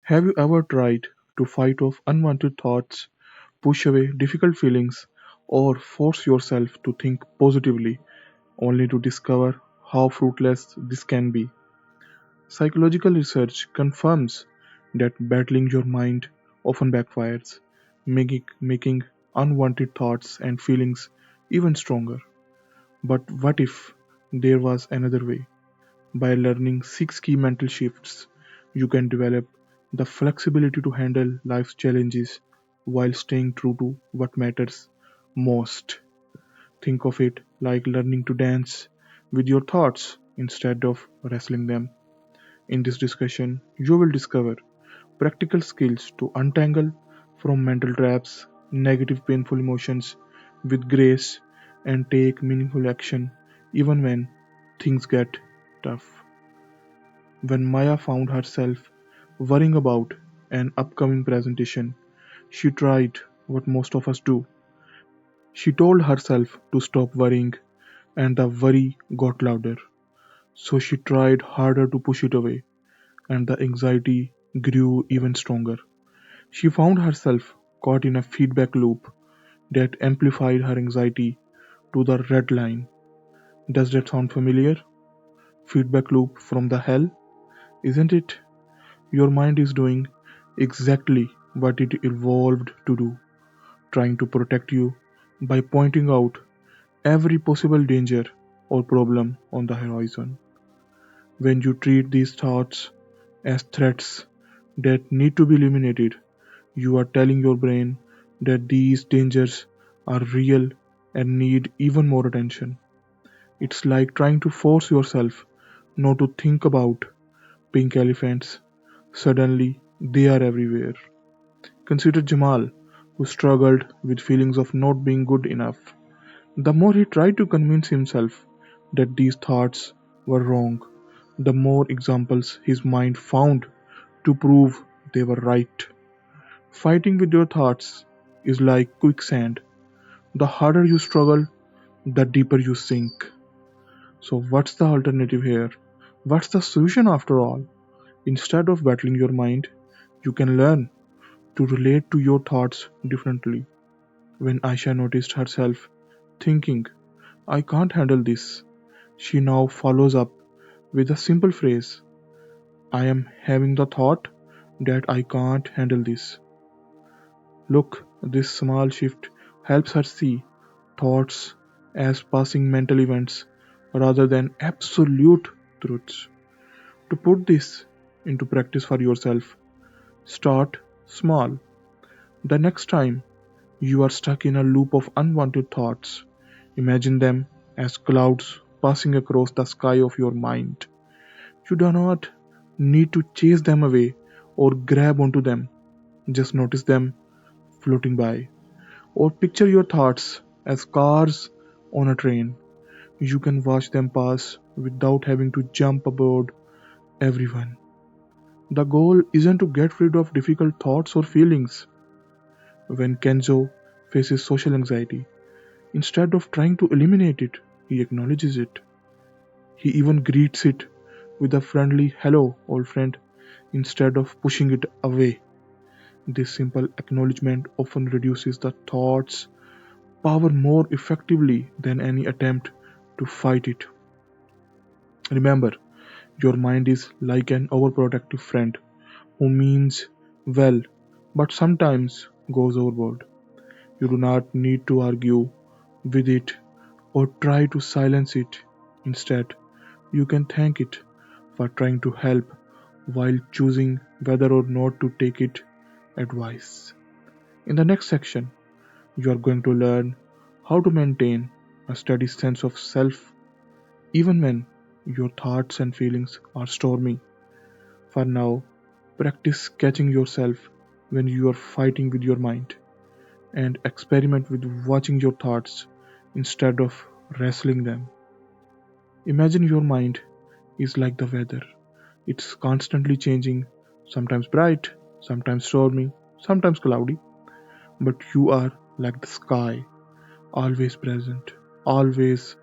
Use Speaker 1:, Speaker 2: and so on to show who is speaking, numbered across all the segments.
Speaker 1: Have you ever tried to fight off unwanted thoughts, push away difficult feelings, or force yourself to think positively only to discover how fruitless this can be? Psychological research confirms that battling your mind often backfires, making unwanted thoughts and feelings even stronger. But what if there was another way? By learning six key mental shifts, you can develop the flexibility to handle life's challenges while staying true to what matters most. Think of it like learning to dance with your thoughts instead of wrestling them. In this discussion, you will discover practical skills to untangle from mental traps, negative, painful emotions with grace, and take meaningful action even when things get tough. When Maya found herself worrying about an upcoming presentation, she tried what most of us do. She told herself to stop worrying, and the worry got louder. So she tried harder to push it away, and the anxiety grew even stronger. She found herself caught in a feedback loop that amplified her anxiety to the red line. Does that sound familiar? Feedback loop from the hell, isn't it? Your mind is doing exactly what it evolved to do, trying to protect you by pointing out every possible danger or problem on the horizon. When you treat these thoughts as threats that need to be eliminated, you are telling your brain that these dangers are real and need even more attention. It's like trying to force yourself not to think about pink elephants. Suddenly, they are everywhere. Consider Jamal, who struggled with feelings of not being good enough. The more he tried to convince himself that these thoughts were wrong, the more examples his mind found to prove they were right. Fighting with your thoughts is like quicksand. The harder you struggle, the deeper you sink. So, what's the alternative here? What's the solution after all? Instead of battling your mind, you can learn to relate to your thoughts differently. When Aisha noticed herself thinking, I can't handle this, she now follows up with a simple phrase, I am having the thought that I can't handle this. Look, this small shift helps her see thoughts as passing mental events rather than absolute truths. To put this into practice for yourself, start small. The next time you are stuck in a loop of unwanted thoughts, imagine them as clouds passing across the sky of your mind. You do not need to chase them away or grab onto them, just notice them floating by. Or picture your thoughts as cars on a train. You can watch them pass without having to jump aboard everyone. The goal isn't to get rid of difficult thoughts or feelings. When Kenzo faces social anxiety, instead of trying to eliminate it, he acknowledges it. He even greets it with a friendly hello, old friend, instead of pushing it away. This simple acknowledgement often reduces the thought's power more effectively than any attempt to fight it. Remember, your mind is like an overprotective friend who means well but sometimes goes overboard. You do not need to argue with it or try to silence it. Instead, you can thank it for trying to help while choosing whether or not to take it advice. In the next section, you are going to learn how to maintain a steady sense of self even when your thoughts and feelings are stormy. For now, practice catching yourself when you are fighting with your mind and experiment with watching your thoughts instead of wrestling them. Imagine your mind is like the weather. It's constantly changing, sometimes bright, sometimes stormy, sometimes cloudy, but you are like the sky, always present, always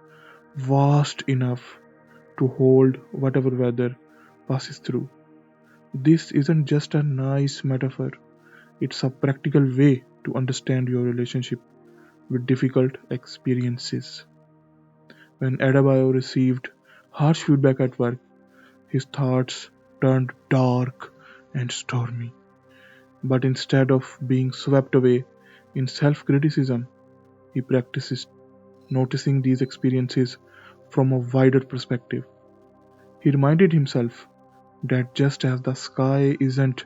Speaker 1: vast enough to hold whatever weather passes through. This isn't just a nice metaphor, it's a practical way to understand your relationship with difficult experiences. When Adebayo received harsh feedback at work, his thoughts turned dark and stormy. But instead of being swept away in self criticism, he practices noticing these experiences from a wider perspective. He reminded himself that just as the sky isn't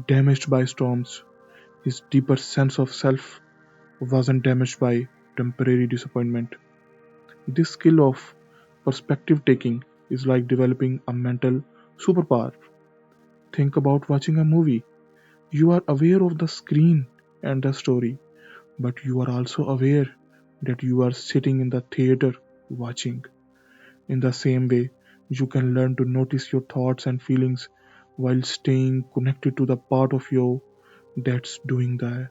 Speaker 1: damaged by storms, his deeper sense of self wasn't damaged by temporary disappointment. This skill of perspective taking is like developing a mental superpower. Think about watching a movie. You are aware of the screen and the story, but you are also aware that you are sitting in the theater watching. In the same way, you can learn to notice your thoughts and feelings while staying connected to the part of you that's doing the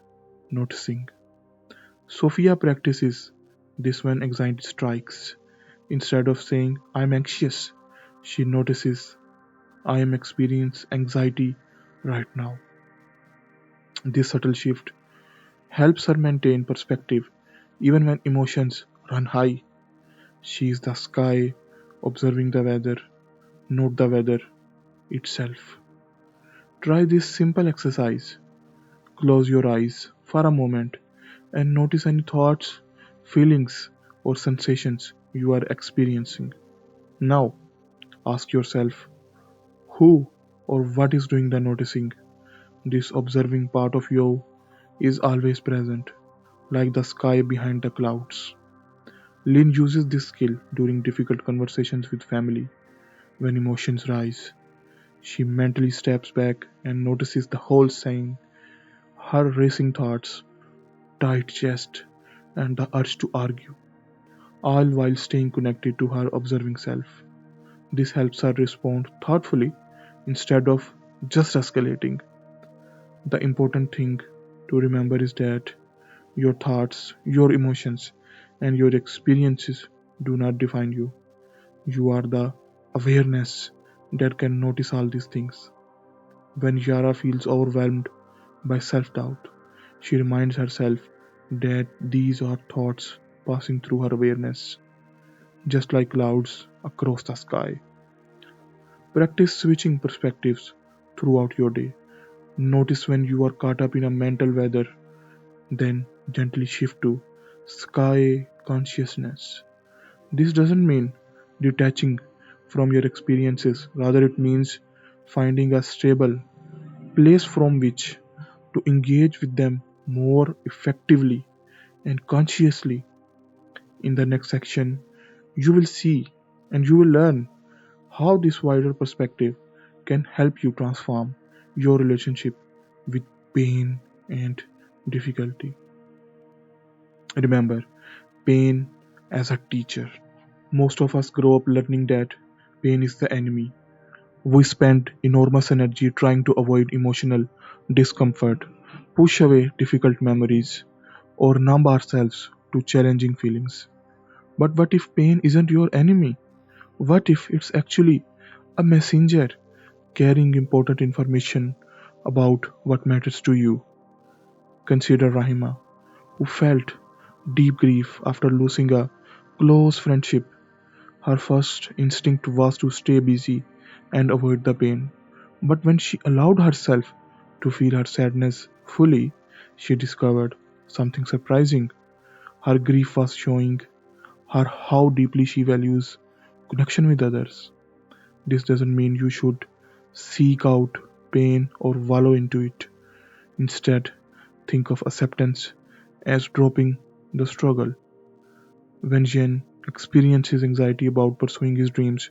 Speaker 1: noticing. Sophia practices this when anxiety strikes. Instead of saying, I'm anxious, she notices, I am experiencing anxiety right now. This subtle shift helps her maintain perspective even when emotions run high. She is the sky observing the weather, not the weather itself. Try this simple exercise. Close your eyes for a moment and notice any thoughts, feelings, or sensations you are experiencing. Now, ask yourself who or what is doing the noticing. This observing part of you is always present, like the sky behind the clouds. Lynn uses this skill during difficult conversations with family. When emotions rise, she mentally steps back and notices the whole scene, her racing thoughts, tight chest, and the urge to argue, all while staying connected to her observing self. This helps her respond thoughtfully instead of just escalating. The important thing to remember is that your thoughts, your emotions, and your experiences do not define you. You are the awareness that can notice all these things. When Yara feels overwhelmed by self doubt, she reminds herself that these are thoughts passing through her awareness, just like clouds across the sky. Practice switching perspectives throughout your day. Notice when you are caught up in a mental weather, then gently shift to sky consciousness. This doesn't mean detaching from your experiences, rather, it means finding a stable place from which to engage with them more effectively and consciously. In the next section, you will see and you will learn how this wider perspective can help you transform your relationship with pain and difficulty. Remember, pain as a teacher. Most of us grow up learning that pain is the enemy. We spend enormous energy trying to avoid emotional discomfort, push away difficult memories, or numb ourselves to challenging feelings. But what if pain isn't your enemy? What if it's actually a messenger carrying important information about what matters to you? Consider Rahima, who felt deep grief after losing a close friendship. Her first instinct was to stay busy and avoid the pain. But when she allowed herself to feel her sadness fully, she discovered something surprising. Her grief was showing her how deeply she values connection with others. This doesn't mean you should seek out pain or wallow into it. Instead, think of acceptance as dropping the struggle. When Jen experiences anxiety about pursuing his dreams,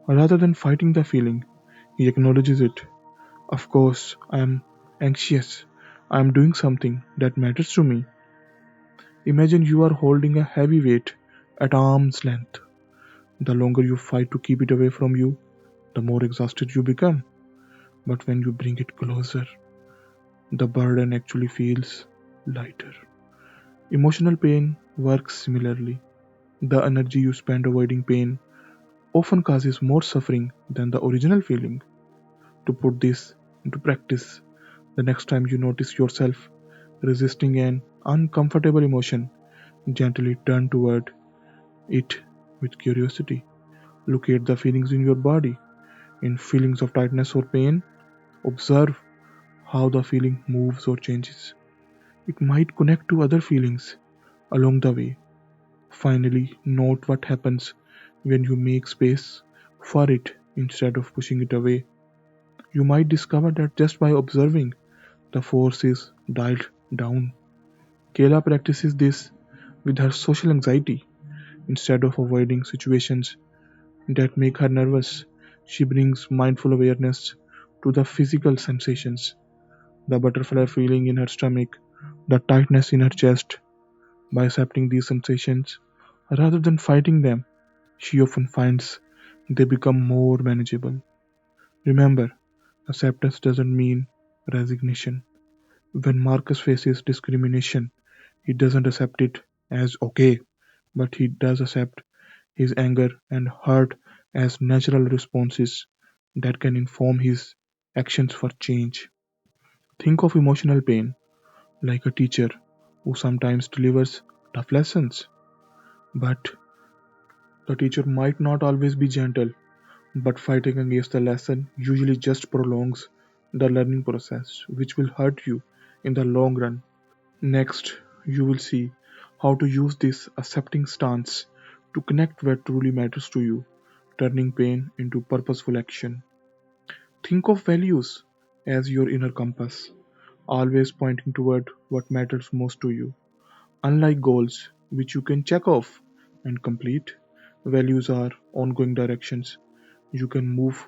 Speaker 1: rather than fighting the feeling, he acknowledges it. Of course, I am anxious. I am doing something that matters to me. Imagine you are holding a heavy weight at arm's length. The longer you fight to keep it away from you, the more exhausted you become. But when you bring it closer, the burden actually feels lighter. Emotional pain works similarly. The energy you spend avoiding pain often causes more suffering than the original feeling. To put this into practice, the next time you notice yourself resisting an uncomfortable emotion, gently turn toward it with curiosity. Look at the feelings in your body. In feelings of tightness or pain, observe how the feeling moves or changes. It might connect to other feelings along the way. Finally, note what happens when you make space for it instead of pushing it away. You might discover that just by observing, the force is dialed down. Kayla practices this with her social anxiety. Instead of avoiding situations that make her nervous, she brings mindful awareness to the physical sensations, the butterfly feeling in her stomach, the tightness in her chest. By accepting these sensations rather than fighting them, she often finds they become more manageable. Remember, acceptance doesn't mean resignation. When Marcus faces discrimination, he doesn't accept it as okay, but he does accept his anger and hurt as natural responses that can inform his actions for change. Think of emotional pain like a teacher who sometimes delivers tough lessons, but the teacher might not always be gentle, but fighting against the lesson usually just prolongs the learning process, which will hurt you in the long run. Next, you will see how to use this accepting stance to connect what truly matters to you, turning pain into purposeful action. Think of values as your inner compass, always pointing toward what matters most to you. Unlike goals, which you can check off and complete, values are ongoing directions you can move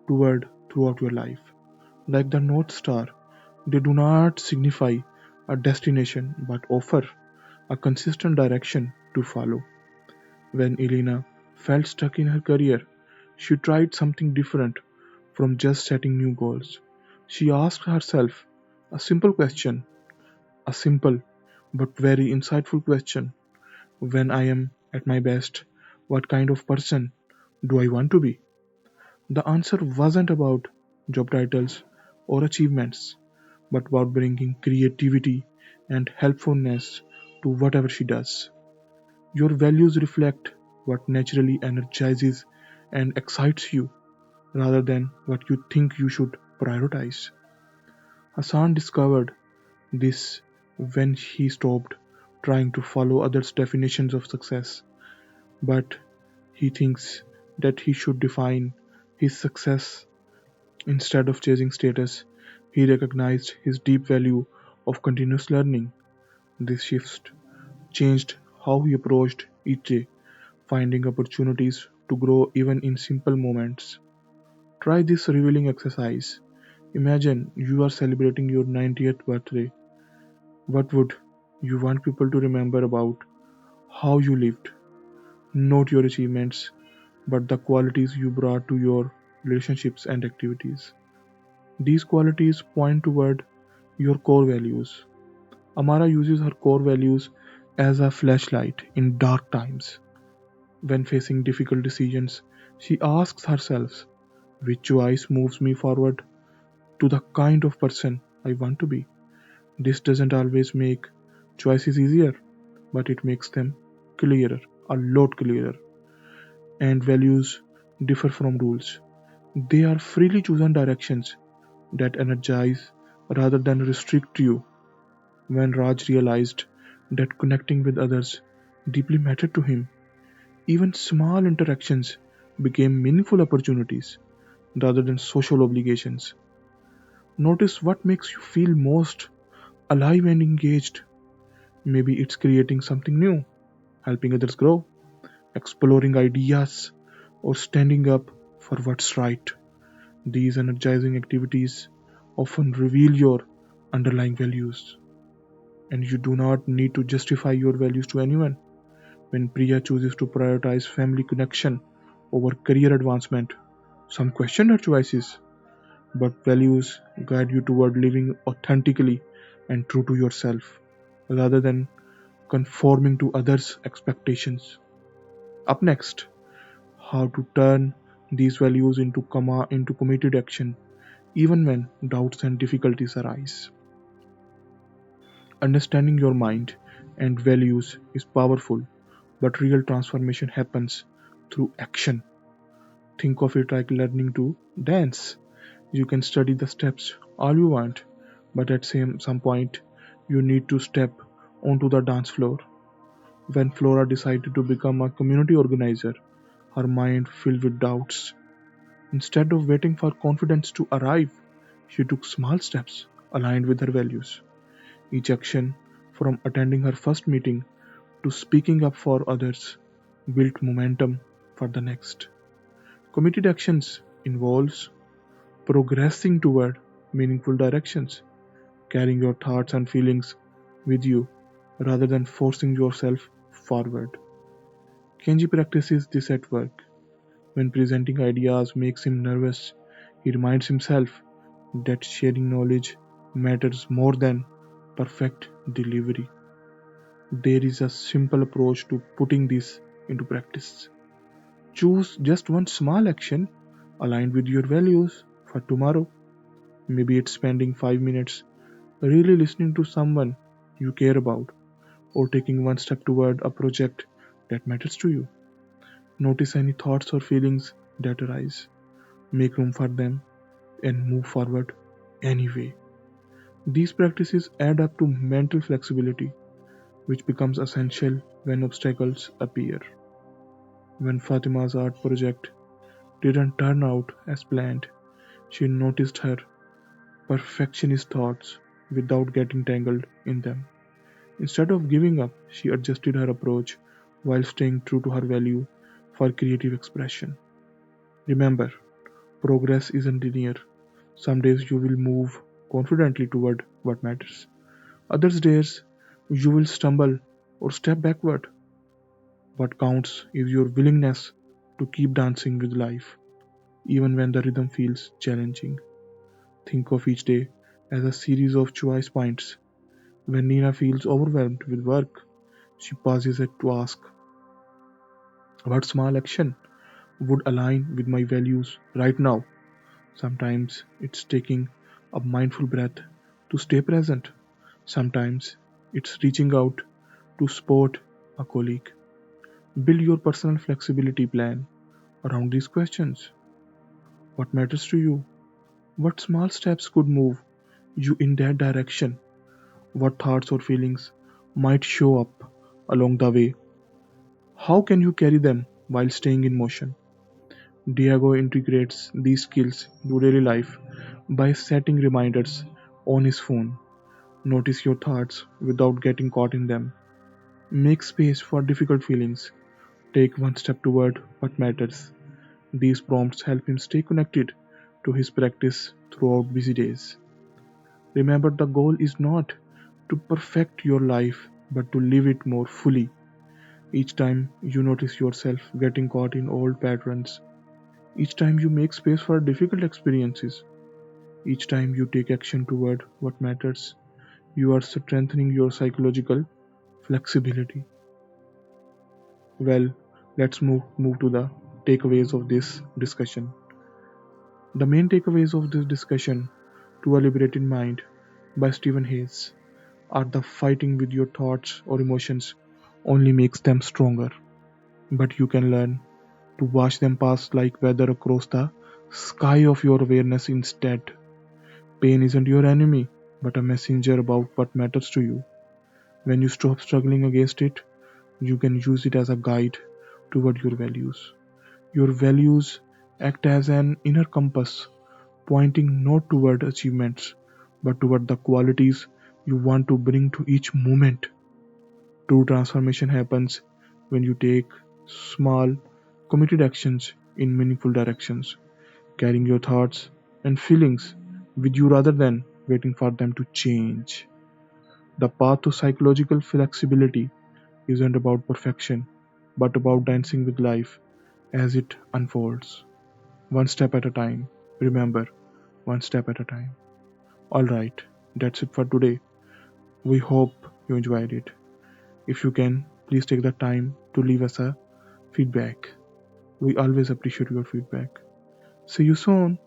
Speaker 1: toward throughout your life. Like the North Star, they do not signify a destination but offer a consistent direction to follow. When Elena felt stuck in her career, she tried something different from just setting new goals. She asked herself a simple question, a simple but very insightful question. When I am at my best, what kind of person do I want to be? The answer wasn't about job titles or achievements, but about bringing creativity and helpfulness to whatever she does. Your values reflect what naturally energizes and excites you rather than what you think you should prioritize. Hassan discovered this when he stopped trying to follow others' definitions of success, but he thinks that he should define his success instead of chasing status. He recognized his deep value of continuous learning. This shift changed how he approached each day, finding opportunities to grow even in simple moments. Try this revealing exercise. Imagine you are celebrating your 90th birthday. What would you want people to remember about how you lived? Not your achievements, but the qualities you brought to your relationships and activities. These qualities point toward your core values. Amara uses her core values as a flashlight in dark times. When facing difficult decisions, she asks herself, which choice moves me forward to the kind of person I want to be? This doesn't always make choices easier, but it makes them clearer, a lot clearer. And values differ from rules. They are freely chosen directions that energize rather than restrict you. When Raj realized that connecting with others deeply mattered to him, even small interactions became meaningful opportunities rather than social obligations. Notice what makes you feel most alive and engaged. Maybe it's creating something new, helping others grow, exploring ideas, or standing up for what's right. These energizing activities often reveal your underlying values, and you do not need to justify your values to anyone. When Priya chooses to prioritize family connection over career advancement, some question her choices, but values guide you toward living authentically and true to yourself, rather than conforming to others' expectations. Up next, how to turn these values into committed action. even when doubts and difficulties arise. Understanding your mind and values is powerful, but real transformation happens through action. Think of it like learning to dance. You can study the steps all you want, but at some point, you need to step onto the dance floor. When Flora decided to become a community organizer, her mind filled with doubts. Instead of waiting for confidence to arrive, she took small steps aligned with her values. Each action, from attending her first meeting to speaking up for others, built momentum for the next. Committed actions involves progressing toward meaningful directions, carrying your thoughts and feelings with you rather than forcing yourself forward. Kenji practices this at work. When presenting ideas makes him nervous, he reminds himself that sharing knowledge matters more than perfect delivery. There is a simple approach to putting this into practice. Choose just one small action aligned with your values for tomorrow. Maybe it's spending 5 minutes really listening to someone you care about, or taking one step toward a project that matters to you. Notice any thoughts or feelings that arise, make room for them, and move forward anyway. These practices add up to mental flexibility, which becomes essential when obstacles appear. When Fatima's art project didn't turn out as planned, she noticed her perfectionist thoughts without getting tangled in them. Instead of giving up, she adjusted her approach while staying true to her value for creative expression. Remember, progress isn't linear. Some days you will move confidently toward what matters. Other days you will stumble or step backward. What counts is your willingness to keep dancing with life, even when the rhythm feels challenging. Think of each day as a series of choice points. When Nina feels overwhelmed with work, she pauses it to ask, what small action would align with my values right now? Sometimes it's taking a mindful breath to stay present. Sometimes it's reaching out to support a colleague. Build your personal flexibility plan around these questions. What matters to you? What small steps could move you in that direction? What thoughts or feelings might show up along the way? How can you carry them while staying in motion? Diego integrates these skills into daily life by setting reminders on his phone. Notice your thoughts without getting caught in them. Make space for difficult feelings. Take one step toward what matters. These prompts help him stay connected to his practice throughout busy days. Remember, the goal is not to perfect your life but to live it more fully. Each time you notice yourself getting caught in old patterns, each time you make space for difficult experiences, each time you take action toward what matters, you are strengthening your psychological flexibility. Well, let's move to the takeaways of this discussion. The main takeaways of this discussion, To A Liberated Mind by Stephen Hayes, are the fighting with your thoughts or emotions only makes them stronger, but you can learn to watch them pass like weather across the sky of your awareness instead. Pain isn't your enemy, but a messenger about what matters to you. When you stop struggling against it, you can use it as a guide toward your values. Your values act as an inner compass, pointing not toward achievements, but toward the qualities you want to bring to each moment. True transformation happens when you take small, committed actions in meaningful directions, carrying your thoughts and feelings with you rather than waiting for them to change. The path to psychological flexibility isn't about perfection, but about dancing with life as it unfolds. One step at a time. Remember, one step at a time. Alright, that's it for today. We hope you enjoyed it. If you can, please take the time to leave us a feedback. We always appreciate your feedback. See you soon.